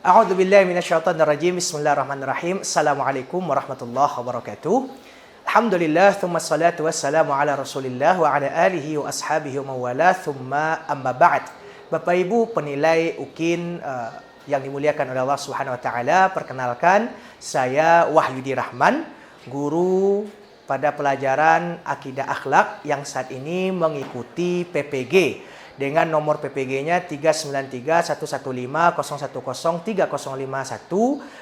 A'udzubillahi minasyaitonirrajim. Bismillahirrahmanirrahim. Assalamualaikum warahmatullahi wabarakatuh. Alhamdulillah, thumma salatu wassalamu ala Rasulillah wa ala alihi wa ashabihi wa mawala, thumma amma ba'd. Bapak Ibu penilai UKIN yang dimuliakan oleh Allah Subhanahu wa taala, perkenalkan saya Wahyudi Rahman, guru pada pelajaran Akidah Akhlak yang saat ini mengikuti PPG dengan nomor PPG-nya 3931150103051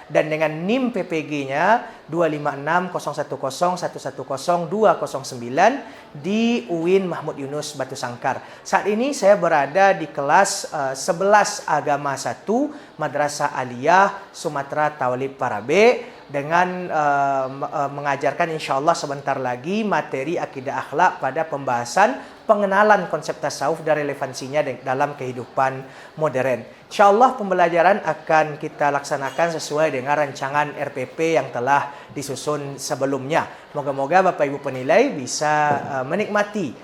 dan dengan NIM PPG-nya 256010110209 di UIN Mahmud Yunus Batu Sangkar. Saat ini saya berada di kelas 11 Agama 1 Madrasah Aliyah Sumatera Tawlib Parabe dengan mengajarkan insyaallah sebentar lagi materi akidah akhlak pada pembahasan pengenalan konsep tasawuf dan relevansinya dalam kehidupan modern. Insyaallah pembelajaran akan kita laksanakan sesuai dengan rancangan RPP yang telah disusun sebelumnya. Moga-moga Bapak Ibu penilai bisa menikmati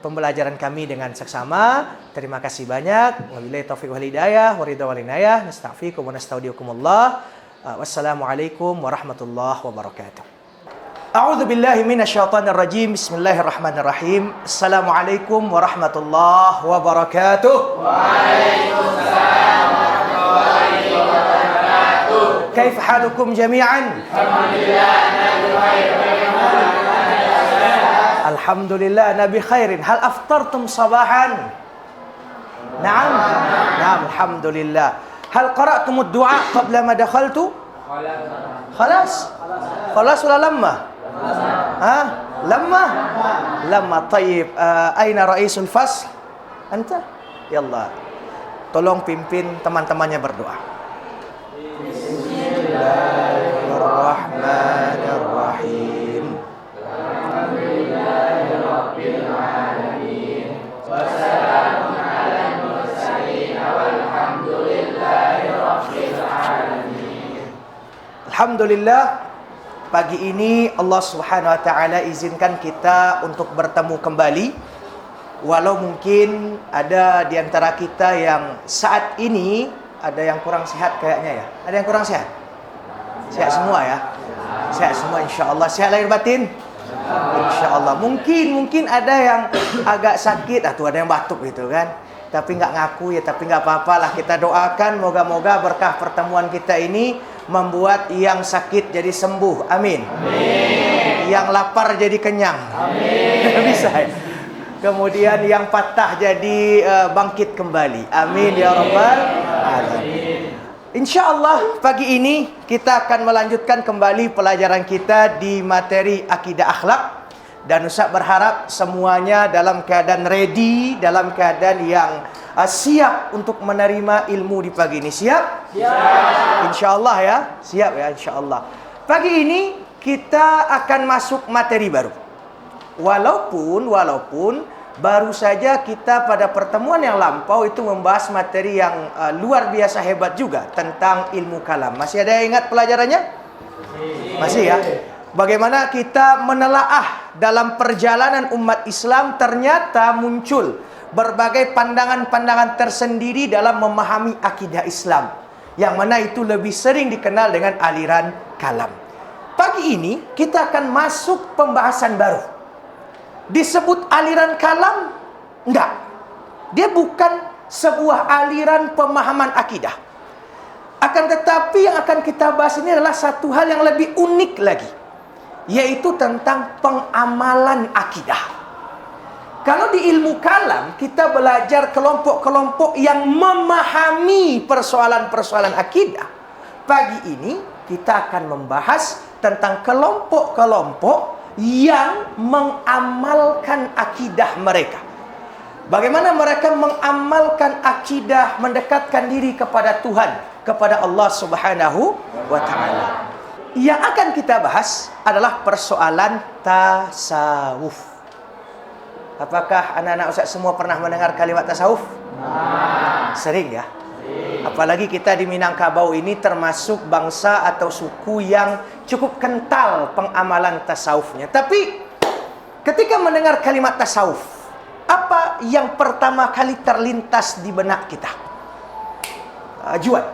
pembelajaran kami dengan seksama. Terima kasih banyak. Wabillahi taufiq wal hidayah, waridha wal inayah. Nastaghfirukum wa nastaudiukumullah. Wassalamualaikum warahmatullahi wabarakatuh. A'udzu billahi minasyaitonir rajim. Bismillahirrahmanirrahim. Assalamualaikum warahmatullahi wabarakatuh. Waalaikumsalam warahmatullahi wabarakatuh. Kaif halukum jami'an? Alhamdulillah nabi khairin. Hal aftartum sabahan? Naam. Naam, alhamdulillah. Hal qara'tumud du'a qabla ma dakhaltu? Khalas. Khalas wala lamma? Lama? Lama. Tayyib. Aina ra'isul fasl? Anta? Yallah. Tolong pimpin teman-temannya berdoa. Bismillahirrahmanirrahim. Alhamdulillahirabbil alamin. Wassalamun ala mursalin walhamdulillahirabbil alamin. Alhamdulillah. Pagi ini Allah Subhanahu wa taala izinkan kita untuk bertemu kembali. Walau mungkin ada di antara kita yang saat ini ada yang kurang sehat kayaknya ya. Ada yang kurang sehat? Sehat semua ya? Sehat semua insyaallah. Sehat lahir batin? Insyaallah. Mungkin ada yang agak sakit, atau ada yang batuk gitu kan. Tapi nggak ngaku ya, tapi nggak apa-apalah. Kita doakan moga-moga berkah pertemuan kita ini membuat yang sakit jadi sembuh. Amin. Amin. Yang lapar jadi kenyang. Amin. Bisa ya? Kemudian yang patah jadi bangkit kembali. Amin ya rabbal alamin. Insyaallah pagi ini kita akan melanjutkan kembali pelajaran kita di materi akidah akhlak. Dan Ustaz berharap semuanya dalam keadaan ready, dalam keadaan yang siap untuk menerima ilmu di pagi ini. Siap? Siap. InsyaAllah ya. Siap ya insyaAllah. Pagi ini kita akan masuk materi baru. Walaupun baru saja kita pada pertemuan yang lampau itu membahas materi yang luar biasa hebat juga tentang ilmu kalam. Masih ada yang ingat pelajarannya? Masih ya? Bagaimana kita menelaah dalam perjalanan umat Islam ternyata muncul berbagai pandangan-pandangan tersendiri dalam memahami akidah Islam, yang mana itu lebih sering dikenal dengan aliran kalam. Pagi ini kita akan masuk pembahasan baru. Disebut aliran kalam? Enggak. Dia bukan sebuah aliran pemahaman akidah. Akan tetapi yang akan kita bahas ini adalah satu hal yang lebih unik lagi, yaitu tentang pengamalan akidah. Kalau di ilmu kalam kita belajar kelompok-kelompok yang memahami persoalan-persoalan akidah. Pagi ini kita akan membahas tentang kelompok-kelompok yang mengamalkan akidah mereka. Bagaimana mereka mengamalkan akidah, mendekatkan diri kepada Tuhan, kepada Allah Subhanahu wa taala. Yang akan kita bahas adalah persoalan tasawuf. Apakah anak-anak Ustaz semua pernah mendengar kalimat tasawuf? Sering ya? Apalagi kita di Minangkabau ini termasuk bangsa atau suku yang cukup kental pengamalan tasawufnya. Tapi ketika mendengar kalimat tasawuf, apa yang pertama kali terlintas di benak kita? Juan.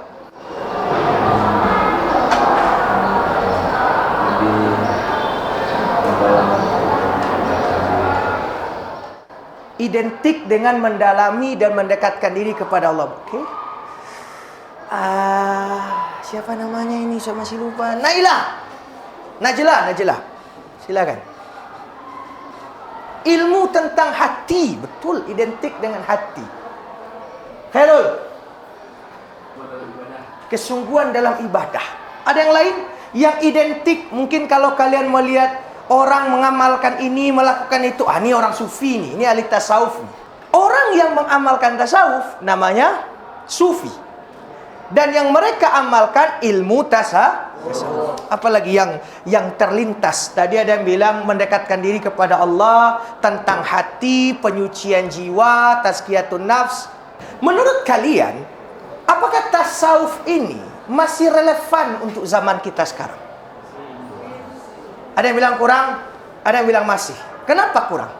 identik dengan mendalami dan mendekatkan diri kepada Allah. Oke. Siapa namanya ini? Saya masih lupa. Najlah. Silakan. Ilmu tentang hati, betul, identik dengan hati. Khairul. Kesungguhan dalam ibadah. Ada yang lain yang identik, mungkin kalau kalian melihat orang mengamalkan ini, melakukan itu, ini orang sufi nih, ini ahli tasawuf nih. Orang yang mengamalkan tasawuf namanya sufi. Dan yang mereka amalkan ilmu tasawuf. Apalagi yang terlintas. Tadi ada yang bilang mendekatkan diri kepada Allah, tentang hati, penyucian jiwa, tazkiyatun nafs. Menurut kalian, apakah tasawuf ini masih relevan untuk zaman kita sekarang? Ada yang bilang kurang, ada yang bilang masih. Kenapa kurang?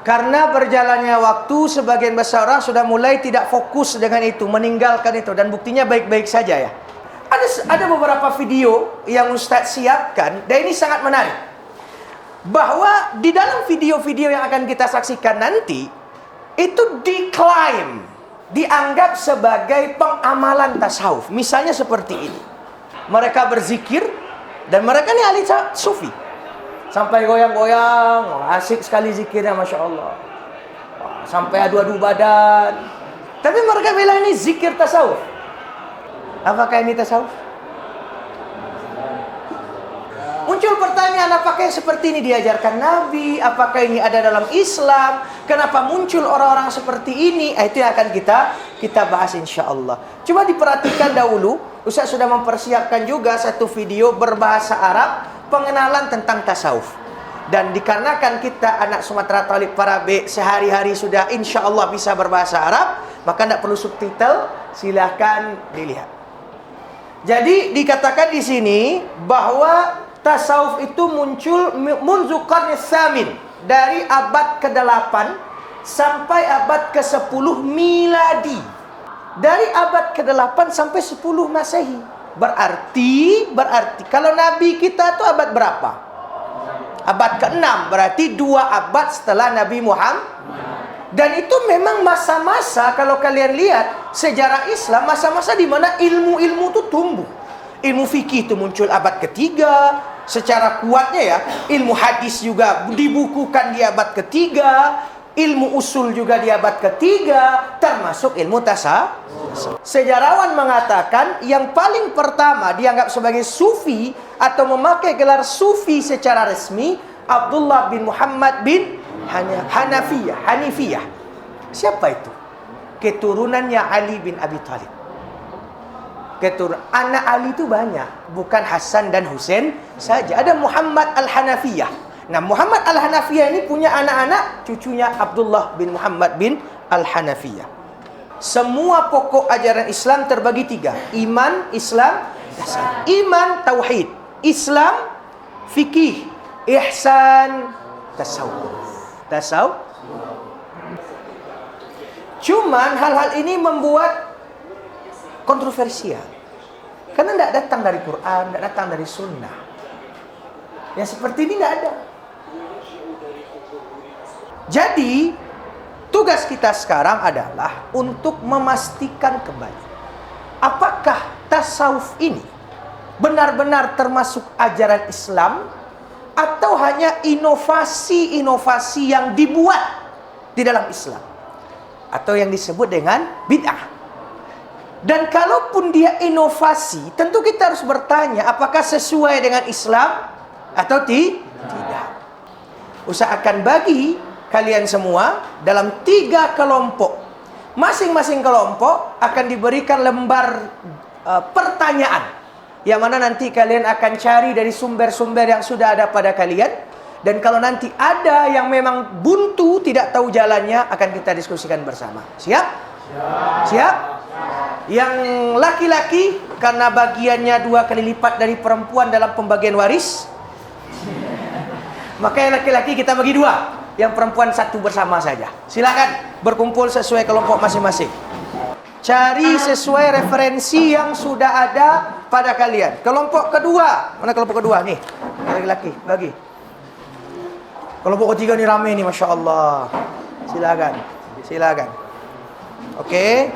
Karena berjalannya waktu, sebagian besar orang sudah mulai tidak fokus dengan itu, meninggalkan itu, dan buktinya baik-baik saja ya. Ada beberapa video yang Ustaz siapkan, dan ini sangat menarik. Bahwa di dalam video-video yang akan kita saksikan nanti, itu diklaim, dianggap sebagai pengamalan tasawuf. Misalnya seperti ini. Mereka berzikir, dan mereka ini ahli sufi. Sampai goyang-goyang, asik sekali zikirnya, Masya Allah. Sampai adu-adu badan. Tapi mereka bilang ini zikir tasawuf. Apakah ini tasawuf? Muncul pertanyaan, apakah yang seperti ini diajarkan Nabi? Apakah ini ada dalam Islam? Kenapa muncul orang-orang seperti ini? Itu yang akan kita bahas insya Allah. Coba diperhatikan dahulu. Ustaz sudah mempersiapkan juga satu video berbahasa Arab, pengenalan tentang tasawuf. Dan dikarenakan kita anak Sumatera Talib Parabe sehari-hari sudah insya Allah bisa berbahasa Arab, maka tidak perlu subtitle, silahkan dilihat. Jadi dikatakan di sini bahwa tasawuf itu muncul munzu qarni tsamin, dari abad ke-8 sampai abad ke-10 miladi. Dari abad ke-8 sampai 10 Masehi. Berarti kalau Nabi kita itu abad berapa? Abad ke-6, berarti 2 abad setelah Nabi Muhammad. Dan itu memang masa-masa, kalau kalian lihat sejarah Islam, masa-masa di mana ilmu-ilmu itu tumbuh. Ilmu fikih itu muncul abad ke-3, secara kuatnya ya. Ilmu hadis juga dibukukan di abad ke-3, ilmu usul juga di abad ke-3, termasuk ilmu tasawuf. Sejarawan mengatakan yang paling pertama dianggap sebagai sufi atau memakai gelar sufi secara resmi, Abdullah bin Muhammad bin Hanifiyah. Siapa itu? Keturunannya Ali bin Abi Thalib. Anak Ali itu banyak, bukan Hasan dan Husain saja. Ada Muhammad Al-Hanafiyah. Nah, Muhammad Al-Hanafiyah ini punya anak-anak, cucunya Abdullah bin Muhammad bin Al-Hanafiyah. Semua pokok ajaran Islam terbagi 3. Iman, Islam, ihsan. Iman, tauhid. Islam, fikih. Ihsan, tasawuf. Cuman hal-hal ini membuat kontroversial. Karena tidak datang dari Quran, tidak datang dari Sunnah. Yang seperti ini tidak ada. Jadi, tugas kita sekarang adalah untuk memastikan kembali, apakah tasawuf ini benar-benar termasuk ajaran Islam, atau hanya inovasi-inovasi yang dibuat di dalam Islam, atau yang disebut dengan bid'ah. Dan kalaupun dia inovasi, tentu kita harus bertanya apakah sesuai dengan Islam atau tidak. Ustaz akan bagi kalian semua dalam 3 kelompok. Masing-masing kelompok akan diberikan lembar pertanyaan, yang mana nanti kalian akan cari dari sumber-sumber yang sudah ada pada kalian. Dan kalau nanti ada yang memang buntu, tidak tahu jalannya, akan kita diskusikan bersama. Siap? Siap? Yang laki-laki, karena bagiannya 2 kali lipat dari perempuan dalam pembagian waris, maka yang laki-laki kita bagi 2, yang perempuan 1 bersama saja. Silakan berkumpul sesuai kelompok masing-masing. Cari sesuai referensi yang sudah ada pada kalian. Kelompok kedua, mana kelompok kedua nih? Laki-laki bagi. Kelompok ketiga nih rame nih, Masya Allah. Silakan. Silakan. Oke.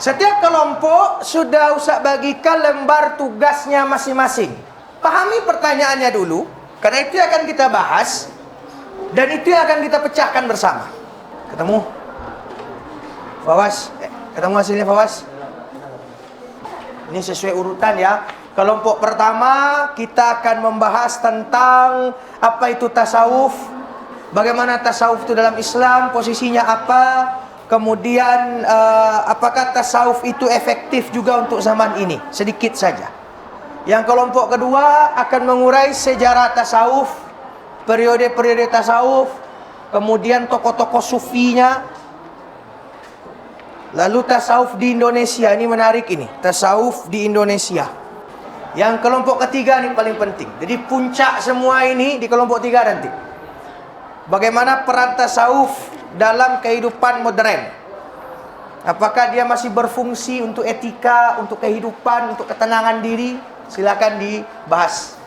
Setiap kelompok sudah Ustaz bagikan lembar tugasnya masing-masing. Pahami pertanyaannya dulu, karena itu akan kita bahas dan itu yang akan kita pecahkan bersama. Ketemu? Fawas, ketemu hasilnya Fawas? Ini sesuai urutan ya. Kelompok pertama kita akan membahas tentang apa itu tasawuf, bagaimana tasawuf itu dalam Islam, posisinya apa, kemudian apakah tasawuf itu efektif juga untuk zaman ini, sedikit saja. Yang kelompok kedua akan mengurai sejarah tasawuf, periode-periode tasawuf, kemudian tokoh-tokoh sufinya. Lalu tasawuf di Indonesia, ini menarik ini, tasawuf di Indonesia. Yang kelompok ketiga ini paling penting. Jadi puncak semua ini di kelompok tiga nanti. Bagaimana peran tasawuf dalam kehidupan modern? Apakah dia masih berfungsi untuk etika, untuk kehidupan, untuk ketenangan diri? Silakan dibahas.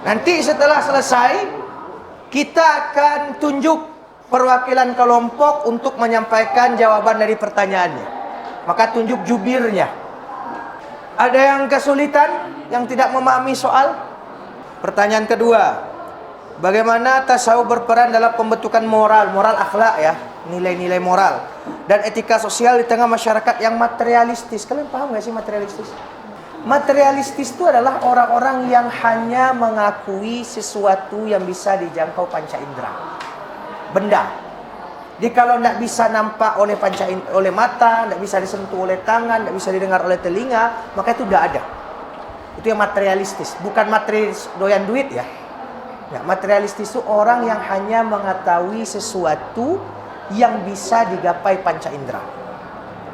Nanti setelah selesai, kita akan tunjuk perwakilan kelompok untuk menyampaikan jawaban dari pertanyaannya. Maka tunjuk jubirnya. Ada yang kesulitan, yang tidak memahami soal? Pertanyaan kedua, bagaimana tasawuf berperan dalam pembentukan moral akhlak ya, nilai-nilai moral dan etika sosial di tengah masyarakat yang materialistis. Kalian paham nggak sih materialistis? Materialistis itu adalah orang-orang yang hanya mengakui sesuatu yang bisa dijangkau panca indera, benda. Jadi kalau tidak bisa nampak oleh oleh mata, tidak bisa disentuh oleh tangan, tidak bisa didengar oleh telinga, maka itu tidak ada. Itu yang materialistis, bukan materialis doyan duit ya. Ya, materialistis itu orang yang hanya mengetahui sesuatu yang bisa digapai panca indera.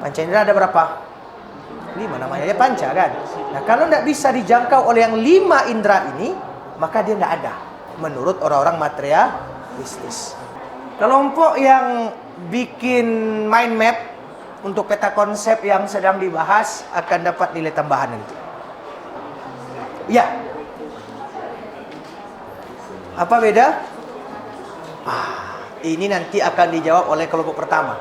Panca indera ada berapa? 5 namanya ya panca kan. Nah kalau tidak bisa dijangkau oleh yang 5 indera ini, maka dia tidak ada. Menurut orang-orang materialistis. Kelompok yang bikin mind map untuk peta konsep yang sedang dibahas akan dapat nilai tambahan nanti. Ya. Apa beda? Ini nanti akan dijawab oleh kelompok pertama.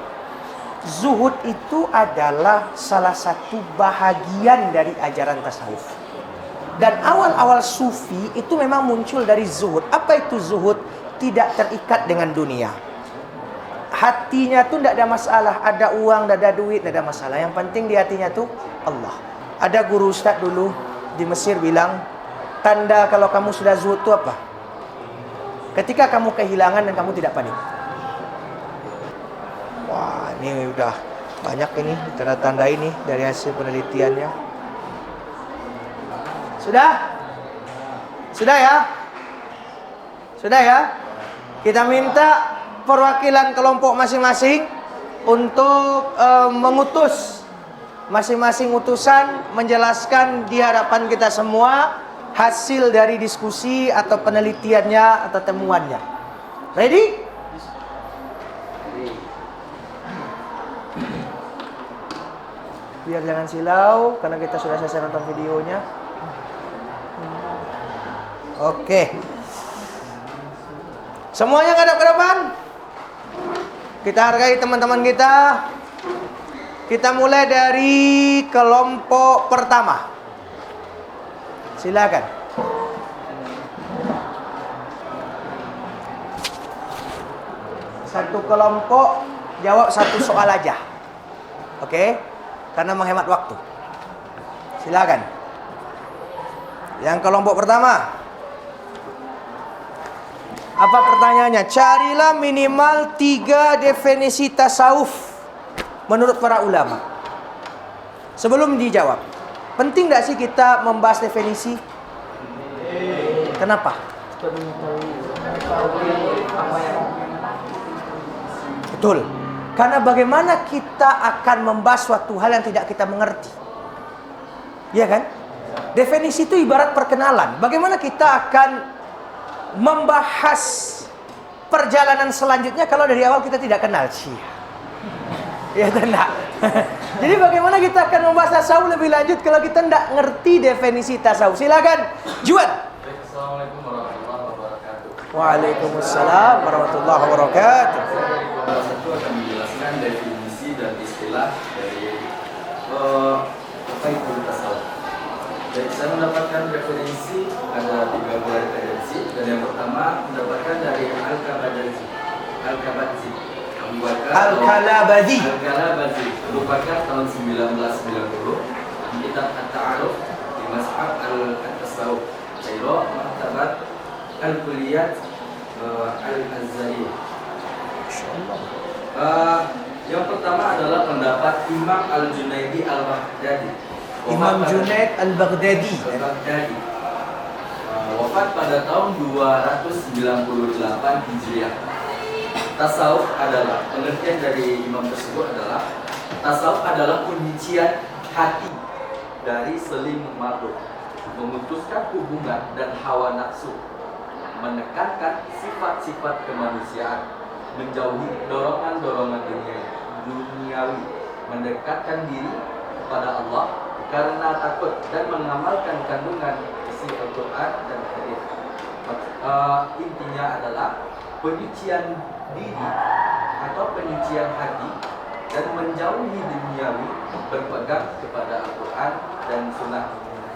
Zuhud itu adalah salah satu bahagian dari ajaran tasawuf. Dan awal-awal sufi itu memang muncul dari zuhud. Apa itu zuhud? Tidak terikat dengan dunia. Hatinya tuh tidak ada masalah. Ada uang, tidak ada duit, tidak ada masalah. Yang penting di hatinya tuh Allah. Ada guru ustaz dulu di Mesir bilang, tanda kalau kamu sudah zuhud itu apa? Ketika kamu kehilangan dan kamu tidak panik. Wah, ini udah banyak ini tanda-tanda ini dari hasil penelitiannya. Sudah? Sudah ya? Sudah ya? Kita minta perwakilan kelompok masing-masing untuk mengutus masing-masing utusan menjelaskan di hadapan kita semua hasil dari diskusi atau penelitiannya atau temuannya. Ready? Biar jangan silau karena kita sudah selesai nonton videonya. Oke. Semuanya ngadap ke depan. Kita hargai teman-teman kita. Kita mulai dari kelompok pertama. Silakan. Satu kelompok jawab satu soal aja. Oke? Karena menghemat waktu. Silakan. Yang kelompok pertama. Apa pertanyaannya? Carilah minimal 3 definisi tasawuf menurut para ulama. Sebelum dijawab, penting tidak sih kita membahas definisi? Kenapa? Betul. Karena bagaimana kita akan membahas suatu hal yang tidak kita mengerti. Iya kan? Definisi itu ibarat perkenalan. Bagaimana kita akan membahas perjalanan selanjutnya kalau dari awal kita tidak kenal sih. Ya tidak. Jadi bagaimana kita akan membahas tasawuf lebih lanjut kalau kita tidak ngerti definisi tasawuf? Silakan, Juan. Assalamualaikum warahmatullahi wabarakatuh. Waalaikumsalam warahmatullahi wabarakatuh. Salah satu akan menjelaskan definisi dan istilah dari apa itu tasawuf. Jadi saya mendapatkan referensi ada 3 buah referensi, dan yang pertama mendapatkan dari Al-Kabadzi Abu Bakar Al-Kalabadi merupakan tahun 1990, kitab At-Ta'aruf di Mazhab Al-Tasawuf Cairo Maktabat Al-Kulliyat Al-Azhariyah. Yang pertama adalah pendapat Imam Al-Junaidi Al-Baghdadi. Imam Junaid Al-Baghdadi. Wafat pada tahun 298 Hijriah. Tasawuf adalah, pengertian dari imam tersebut adalah, tasawuf adalah penyucian hati dari seling makhluk, memutuskan hubungan dan hawa nafsu, menekankan sifat-sifat kemanusiaan, menjauhi dorongan-dorongan duniawi, mendekatkan diri kepada Allah karena takut, dan mengamalkan kandungan isi Al-Quran dan hadis. Intinya adalah penyucian diri atau penyucian hati dan menjauhi duniawi, berpegang kepada Al-Quran dan Sunnah.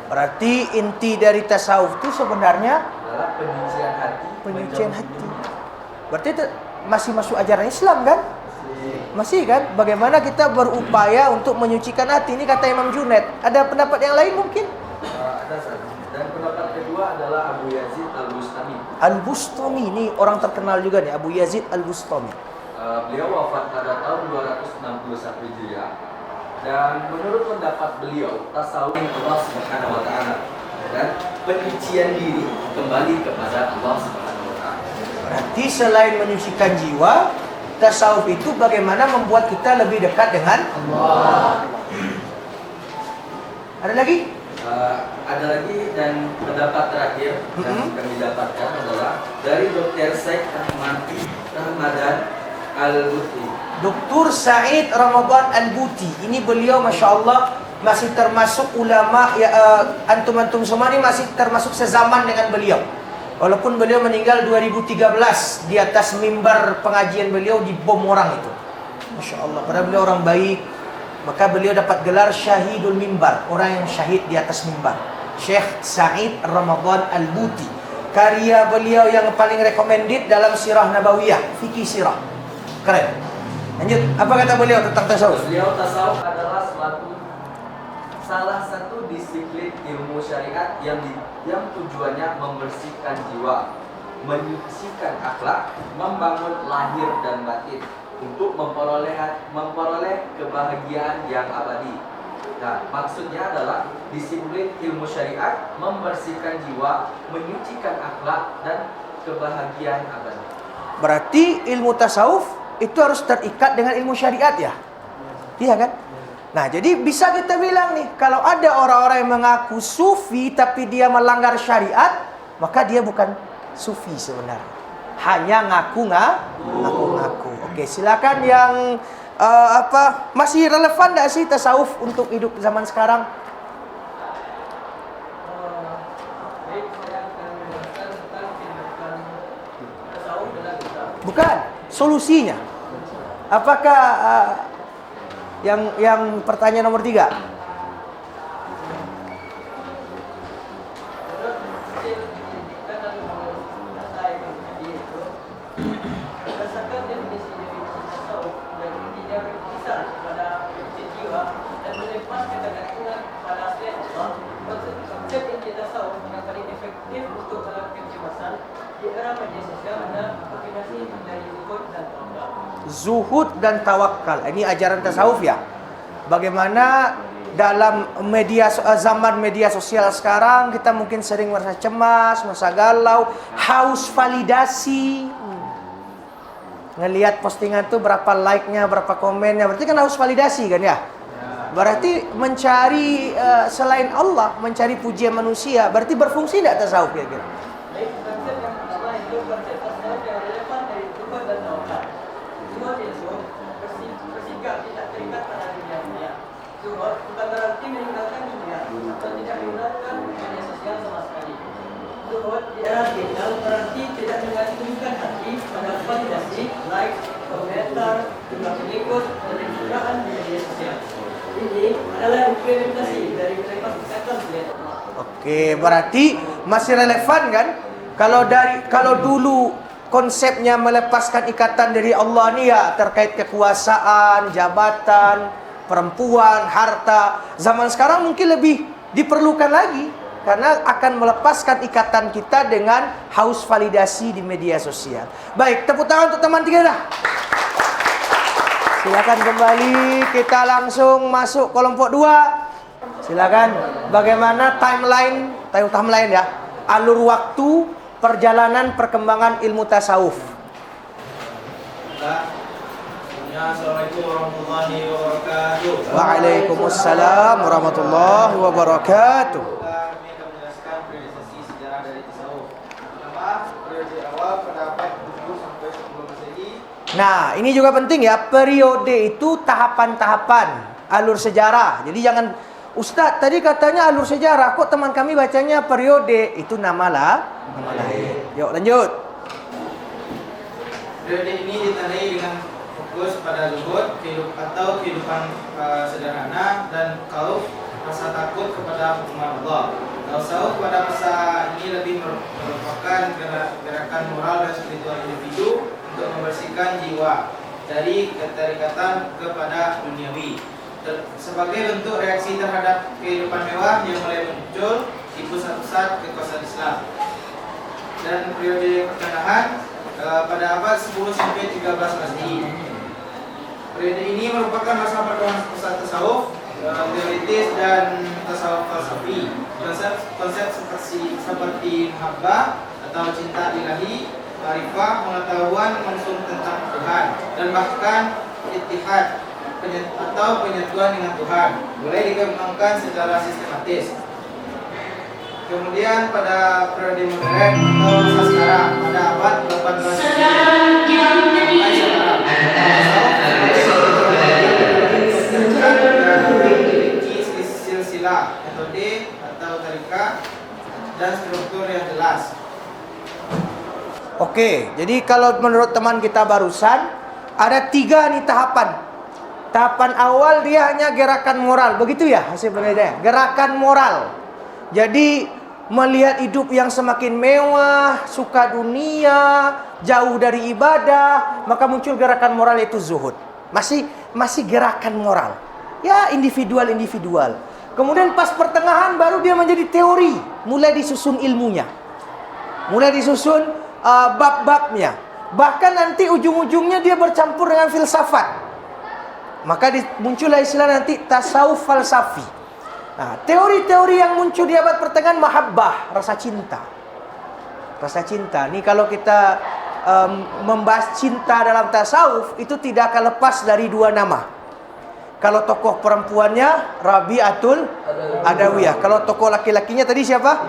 Berarti inti dari tasawuf itu sebenarnya Adalah penyucian hati. penyucian hati. Berarti itu masih masuk ajaran Islam kan? Masih kan? Bagaimana kita berupaya untuk menyucikan hati? Ini kata Imam Junaid. Ada pendapat yang lain mungkin? Ada satu. Dan pendapat kedua adalah Abu Yazid Al-Bustami. Al-Bustami ini orang terkenal juga nih, Abu Yazid Al-Bustami. Beliau wafat pada tahun 261 Hijriah. Dan menurut pendapat beliau, tasawuf Allah Subhanahu wa taala dan penyucian diri kembali kepada Allah Subhanahu wa taala. Berarti selain menyucikan jiwa, tasawuf itu bagaimana membuat kita lebih dekat dengan Allah. Ada lagi? Ada lagi, dan pendapat terakhir yang kami dapatkan adalah dari Dr. Said Ramadan Al-Buti. Dr. Said Ramadan Al-Buti. Ini beliau Masya Allah masih termasuk ulama ya, antum-antum semua ini masih termasuk sezaman dengan beliau. Walaupun beliau meninggal 2013, di atas mimbar pengajian beliau dibom orang itu. Masya Allah, padahal beliau orang baik. Maka beliau dapat gelar Syahidul Mimbar, orang yang syahid di atas mimbar. Syekh Said Ramadan Al-Buti. Karya beliau yang paling recommended dalam Sirah Nabawiyah, fikih sirah. Keren. Lanjut, apa kata beliau tentang tasawuf? Beliau, tasawuf adalah salah satu disiplin ilmu syariat yang tujuannya membersihkan jiwa, menyucikan akhlak, membangun lahir dan batin untuk memperoleh kebahagiaan yang abadi. Nah, maksudnya adalah disiplin ilmu syariat, membersihkan jiwa, menyucikan akhlak, dan kebahagiaan abadi. Berarti ilmu tasawuf itu harus terikat dengan ilmu syariat ya? Iya kan? Nah, jadi bisa kita bilang nih, kalau ada orang-orang yang mengaku sufi tapi dia melanggar syariat, maka dia bukan sufi sebenarnya. Hanya ngaku-ngaku. Oke, silakan yang masih relevan enggak sih tasawuf untuk hidup zaman sekarang? Bukan, solusinya. Apakah yang pertanyaan nomor 3? Zuhud dan tawakal. Ini ajaran tasawuf ya. Bagaimana dalam zaman media sosial sekarang kita mungkin sering merasa cemas, merasa galau, haus validasi. Ngelihat postingan tuh berapa like-nya, berapa komennya, berarti kan haus validasi kan ya? Berarti mencari selain Allah, mencari pujian manusia, berarti berfungsi tidak tasawuf kira-kira? zuhud era digital berarti tidak menggantungkan hati pada validasi, like, komentar, jumlah pengikut, dan penggunaan di media sosial. Ini adalah implementasi dari melepaskan template. Oke, berarti masih relevan kan? Kalau dulu konsepnya melepaskan ikatan dari Allah nih ya terkait kekuasaan, jabatan, perempuan, harta. Zaman sekarang mungkin lebih diperlukan lagi karena akan melepaskan ikatan kita dengan haus validasi di media sosial. Baik, tepuk tangan untuk teman tiga dah. Silakan kembali, kita langsung masuk kelompok 2. Silakan, bagaimana timeline ya, alur waktu perjalanan perkembangan ilmu tasawuf. Assalamualaikum warahmatullahi wabarakatuh. Waalaikumsalam warahmatullahi wabarakatuh. Kami akan menjelaskan periodisasi sejarah dari tasawuf. Pertama, periode awal pada abad 7 sampai 10 Masehi. Nah, ini juga penting ya, periode itu tahapan-tahapan alur sejarah. Jadi jangan, Ustadz tadi katanya alur sejarah, kok teman kami bacanya periode? Itu nama lain. Yuk lanjut. Periode ini ditandai dengan fokus pada zuhud, kehidupan sederhana dan khauf, rasa takut kepada hukuman Allah. Tasawuf pada masa ini lebih merupakan gerakan moral dan spiritual individu untuk membersihkan jiwa dari keterikatan kepada duniawi. Sebagai bentuk reaksi terhadap kehidupan mewah yang mulai muncul di pusat-pusat kekuasaan Islam. Dan periode pertengahan pada abad 10 sampai 13 Masehi. Periode ini merupakan masa perkembangan pusat tasawuf, teoritis dan tasawuf falsafi. Konsep seperti mahabbah atau cinta ilahi, ma'rifah, pengetahuan langsung tentang Tuhan, dan bahkan ittihad atau penyatuan dengan Tuhan mulai dikembangkan secara sistematis. Kemudian pada periode modern atau masa sekarang pada abad 18 memiliki silsilah, metode atau tarikat dan struktur yang jelas. Oke, jadi kalau menurut teman kita barusan ada 3 nih tahapan. Tahapan awal dia hanya gerakan moral, begitu ya hasil penelitian. Gerakan moral. Jadi melihat hidup yang semakin mewah, suka dunia, jauh dari ibadah, maka muncul gerakan moral yaitu zuhud. Masih gerakan moral. Ya individual. Kemudian pas pertengahan baru dia menjadi teori, mulai disusun ilmunya. Mulai disusun bab-babnya. Bahkan nanti ujung-ujungnya dia bercampur dengan filsafat. Maka muncullah istilah nanti tasawuf falsafi. Nah, teori-teori yang muncul di abad pertengahan mahabbah, rasa cinta. Rasa cinta. Ini kalau kita membahas cinta dalam tasawuf itu tidak akan lepas dari 2 nama. Kalau tokoh perempuannya Rabi'atul Adawiyah. Kalau tokoh laki-lakinya tadi siapa?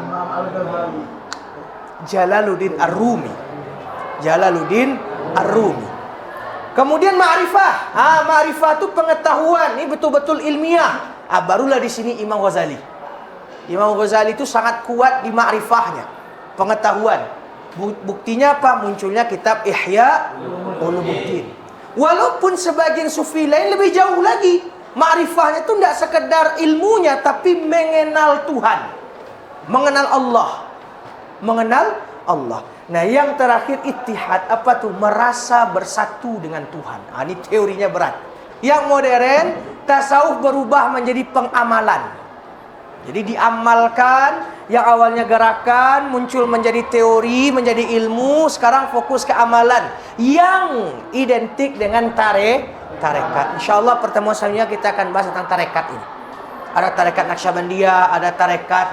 Jalaluddin Ar-Rumi. Kemudian ma'rifah. Ma'rifah itu pengetahuan. Ini betul-betul ilmiah. Barulah di sini Imam Ghazali. Imam Ghazali itu sangat kuat di ma'rifahnya, pengetahuan. Buktinya apa? Munculnya kitab Ihya Ulumuddin. Walaupun sebagian sufi lain lebih jauh lagi. Ma'rifahnya itu tidak sekedar ilmunya, tapi mengenal Tuhan, mengenal Allah. Nah, yang terakhir ittihad, apa tuh? Merasa bersatu dengan Tuhan. Ini teorinya berat. Yang modern, tasawuf berubah menjadi pengamalan. Jadi diamalkan, yang awalnya gerakan muncul menjadi teori, menjadi ilmu, sekarang fokus ke amalan yang identik dengan tarekat. Insyaallah pertemuan selanjutnya kita akan bahas tentang tarekat ini. Ada tarekat Naqsyabandiyah, ada tarekat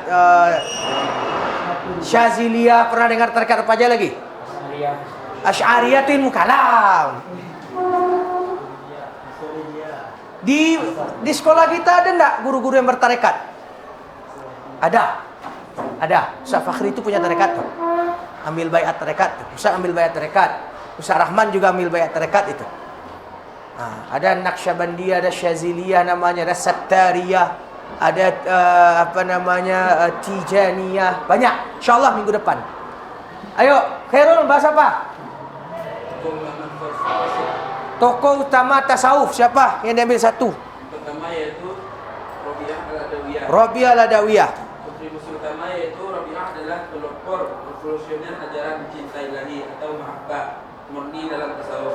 Syaziliyah. Pernah dengar tarekat apa aja lagi? Asy'ariyah itu ilmu kalam. Di sekolah kita ada enggak guru-guru yang bertarekat? Ada. Ustaz Fakhri itu punya tarekat tuh. Ambil baiat tarekat. Ustaz ambil baiat tarekat. Ustaz Rahman juga ambil baiat tarekat itu. Ada Naqsyabandiyah, ada Syaziliyah namanya, ada Sattariyah. ada Tijaniyah, banyak. Insyaallah minggu depan. Ayo, Khairul bahas apa? Tokoh utama tasawuf siapa? Yang diambil satu. Pertama yaitu Rabi'ah al-Adawiyah. Rabi'ah al-Adawiyah. Kontribusi utama yaitu Rabi'ah adalah pelopor revolusioner ajaran cinta ilahi atau mahabbah murni dalam tasawuf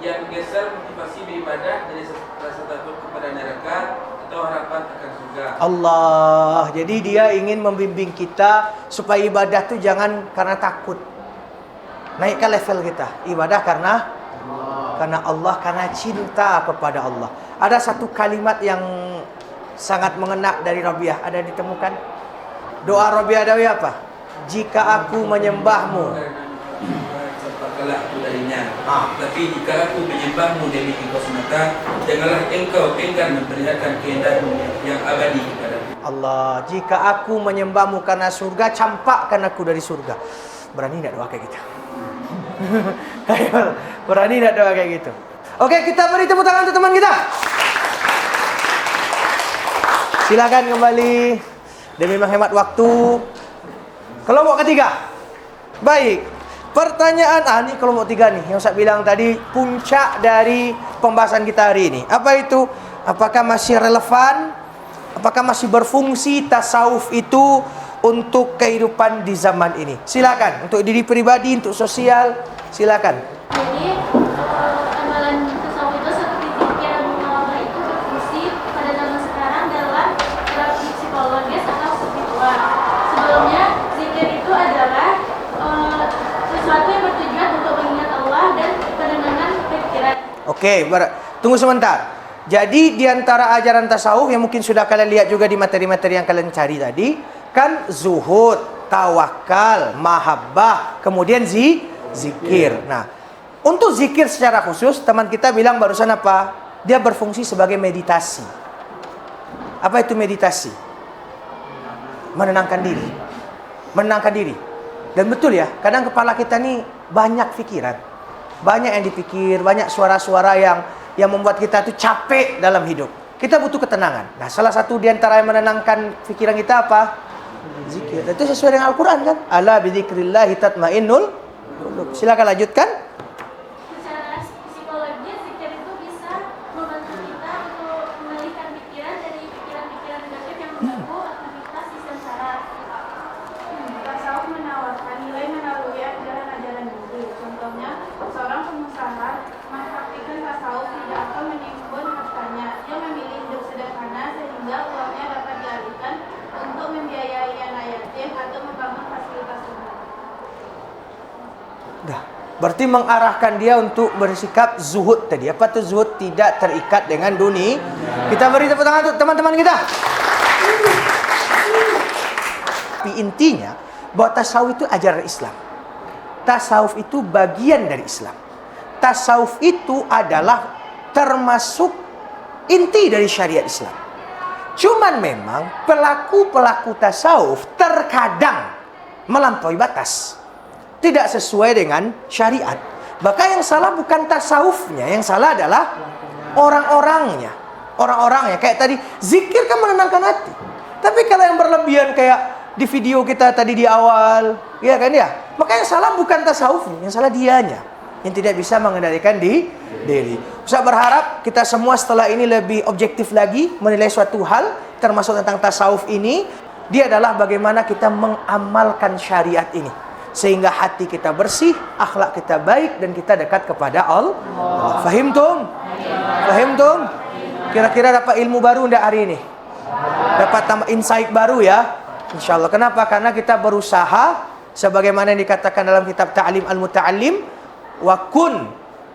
yang menggeser motivasi beribadah dari rasa takut kepada neraka atau harapan akan surga. Allah. Jadi dia ingin membimbing kita supaya ibadah tu jangan karena takut. Naikkan level kita. Ibadah karena Allah, karena cinta kepada Allah. Ada satu kalimat yang sangat mengena dari Rabi'ah, ada ditemukan. Doa Rabi'ah Adawiyah apa? Jika aku menyembahmu, Sempatkanlah aku darinya. Tapi jika aku menyembahmu demi engkau semata, janganlah engkau enggan memperlihatkan keindahanmu yang abadi kepadaku. Allah, jika aku menyembahmu karena surga, campakkan aku dari surga. Berani tidak doa kayak gitu? Berani tidak doa kayak gitu? Oke, kita beri tepuk tangan untuk teman kita. Silakan kembali demi menghemat waktu. Kelompok ketiga. Baik. Pertanyaan ini kelompok tiga nih yang saya bilang tadi, puncak dari pembahasan kita hari ini. Apa itu? Apakah masih relevan? Apakah masih berfungsi tasawuf itu untuk kehidupan di zaman ini? Silakan untuk diri pribadi, untuk sosial, silakan. Jadi amalan tasawuf itu seperti zikir dan muqalamah itu berfungsi pada zaman sekarang dalam terapi psikologis atau spiritual. Sebelumnya zikir itu adalah sesuatu yang bertujuan untuk mengingat Allah dan penenangan pikiran. Oke, tunggu sebentar. Jadi di antara ajaran tasawuf yang mungkin sudah kalian lihat juga di materi-materi yang kalian cari tadi, kan zuhud, tawakal, mahabbah, kemudian zikir. Nah, untuk zikir secara khusus, teman kita bilang barusan apa? Dia berfungsi sebagai meditasi. Apa itu meditasi? Menenangkan diri. Menenangkan diri. Dan betul ya, kadang kepala kita nih banyak pikiran. Banyak yang dipikir, banyak suara-suara yang membuat kita tuh capek dalam hidup. Kita butuh ketenangan. Nah, salah satu di antara yang menenangkan pikiran kita apa? Zikir. Itu sesuai dengan Al-Quran kan? Ala bidzikrillahi tatmainnul qulub. Silakan lanjutkan. Secara psikologis zikir itu bisa membantu kita untuk mengalihkan pikiran dari pikiran-pikiran negatif yang mengganggu aktivitas di sengsara. Tasawuf menawarkan nilai melalui ajaran-ajaran Nabi. Contohnya, seorang pengusaha mempraktikkan tasawuf tidak akan menimbun hartanya. Dia memilih hidup sederhana sehingga uangnya dapat dialihkan untuk membiayai anak yatim atau membangun fasilitas umum. Dah. Berarti mengarahkan dia untuk bersikap zuhud tadi. Apa tu zuhud? Tidak terikat dengan dunia. Kita beri tepuk tangan untuk teman-teman kita. Tapi intinya bahwa tasawuf itu ajaran Islam. Tasawuf itu bagian dari Islam. Tasawuf itu adalah termasuk inti dari syariat Islam. Cuman memang pelaku-pelaku tasawuf terkadang melampaui batas. Tidak sesuai dengan syariat. Maka yang salah bukan tasawufnya, yang salah adalah orang-orangnya. Orang-orangnya kayak tadi, zikir kan menenangkan hati. Tapi kalau yang berlebihan kayak di video kita tadi di awal, ya kan ya? Maka yang salah bukan tasawufnya, yang salah dianya yang tidak bisa mengendalikan diri. Saya berharap kita semua setelah ini lebih objektif lagi menilai suatu hal, termasuk tentang tasawuf ini. Dia adalah bagaimana kita mengamalkan syariat ini, sehingga hati kita bersih, akhlak kita baik, dan kita dekat kepada Allah. Fahim tum? Fahim tum? Kira-kira dapat ilmu baru enggak hari ini? Dapat tambah insight baru ya? InsyaAllah. Kenapa? Karena kita berusaha sebagaimana yang dikatakan dalam kitab Ta'lim Al-Muta'allim, wa kun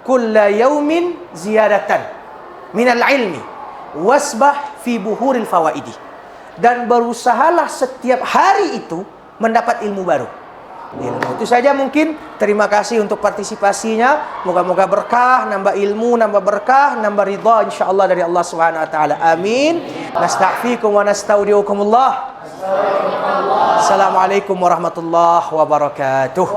kulla yaumin ziyadatan minal ilmi wasbah fi buhuril fawaidi. Dan berusahalah setiap hari itu mendapat ilmu baru. Itu saja mungkin. Terima kasih untuk partisipasinya. Moga-moga berkah, nambah ilmu, nambah berkah, nambah ridha insyaallah dari Allah Subhanahu wa taala. Amin. Nasta'fikum wa nastaudiukumullah. Assalamualaikum warahmatullahi wabarakatuh.